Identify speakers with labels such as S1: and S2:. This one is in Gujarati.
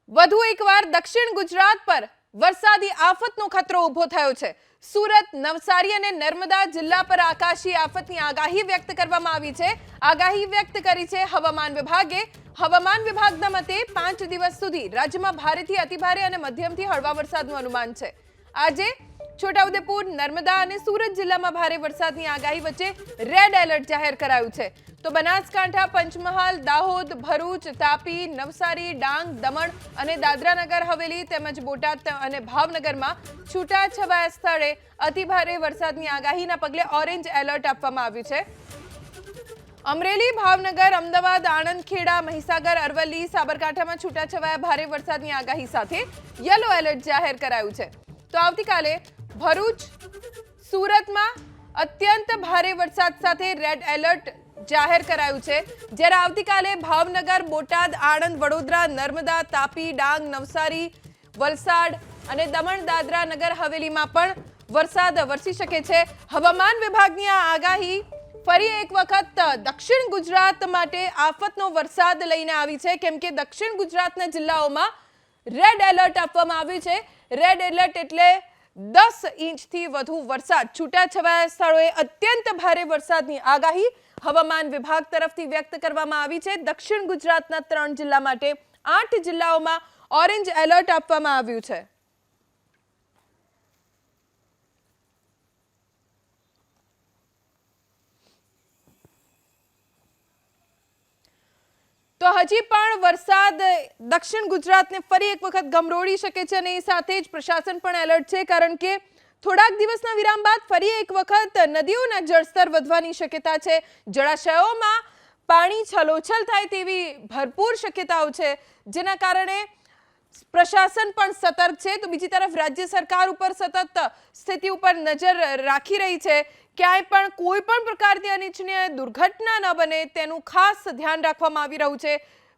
S1: વધુ એકવાર દક્ષિણ ગુજરાત પર વરસાદી આફતનો ખતરો ઊભો થયો છે। સુરત, નવસારી અને નર્મદા જિલ્લા પર આકાશી આફતની આગાહી વ્યક્ત કરવામાં આવી છે। આગાહી વ્યક્ત કરી છે હવામાન વિભાગે। હવામાન વિભાગના મતે 5 દિવસ સુધી રાજ્યમાં ભારેથી અતિભારે અને મધ્યમથી હળવા વરસાદનું અનુમાન છે। આજે છોટાઉદેપુર, નર્મદા અને સુરત જિલ્લામાં ભારે વરસાદની આગાહી વચ્ચે રેડ એલર્ટ જાહેર કરાયું છે। તો બનાસકાંઠા, પંચમહાલ, દાહોદ, ભરૂચ, તાપી, નવસારી, ડાંગ, દમણ અને દાદરાનગર હવેલી તેમજ બોટાદ અને ભાવનગરમાં છૂટાછવાયા સ્થળે અતિભારે વરસાદની આગાહીના પગલે ઓરેન્જ એલર્ટ આપવામાં આવ્યું છે। અમરેલી, ભાવનગર, અમદાવાદ, આણંદ, ખેડા, મહીસાગર, અરવલ્લી, સાબરકાંઠામાં છૂટાછવાયા ભારે વરસાદની આગાહી સાથે યલો એલર્ટ જાહેર કરાયું છે। તો આવતીકાલે ભરૂચ, સુરતમાં અત્યંત ભારે વરસાદ સાથે રેડ એલર્ટ જાહેર કરાયું છે, જ્યારે આવતીકાલે ભાવનગર, બોટાદ, આણંદ, વડોદરા, નર્મદા, તાપી, ડાંગ, નવસારી, વલસાડ અને દમણ, દાદરા, નગર હવેલીમાં પણ વરસાદ વરસી શકે છે। હવામાન વિભાગની આ આગાહી ફરી એક વખત દક્ષિણ ગુજરાત માટે આફતનો વરસાદ લઈને આવી છે, કેમ કે દક્ષિણ ગુજરાતના જિલ્લાઓમાં રેડ એલર્ટ આપવામાં આવ્યું છે। રેડ એલર્ટ એટલે 10 ઇંચથી વધુ વરસાદ, છૂટાછવાયા સ્થળોએ અત્યંત ભારે વરસાદની આગાહી હવામાન વિભાગ તરફથી વ્યક્ત કરવામાં આવી છે। દક્ષિણ ગુજરાતના 3 જિલ્લા માટે 8 જિલ્લાઓમાં ઓરેન્જ એલર્ટ આપવામાં આવ્યું છે। તો હજી પણ વરસાદ દક્ષિણ ગુજરાતને ફરી એક વખત ગમરોળી શકે છે અને એ સાથે જ પ્રશાસન પણ એલર્ટ છે, કારણ કે થોડાક દિવસના વિરામ બાદ ફરી એક વખત નદીઓના જળસ્તર વધવાની શક્યતા છે। જળાશયોમાં પાણી છલોછલ થાય તેવી ભરપૂર શક્યતાઓ છે, જેના કારણે પ્રશાસન પણ સતર્ક છે। તો બીજી તરફ રાજ્ય સરકાર ઉપર સતત સ્થિતિ ઉપર નજર રાખી રહી છે। ક્યાંય પણ કોઈ પણ પ્રકારની અનિચ્છનીય દુર્ઘટના ન બને તેનું ખાસ ધ્યાન રાખવામાં આવી રહ્યું છે।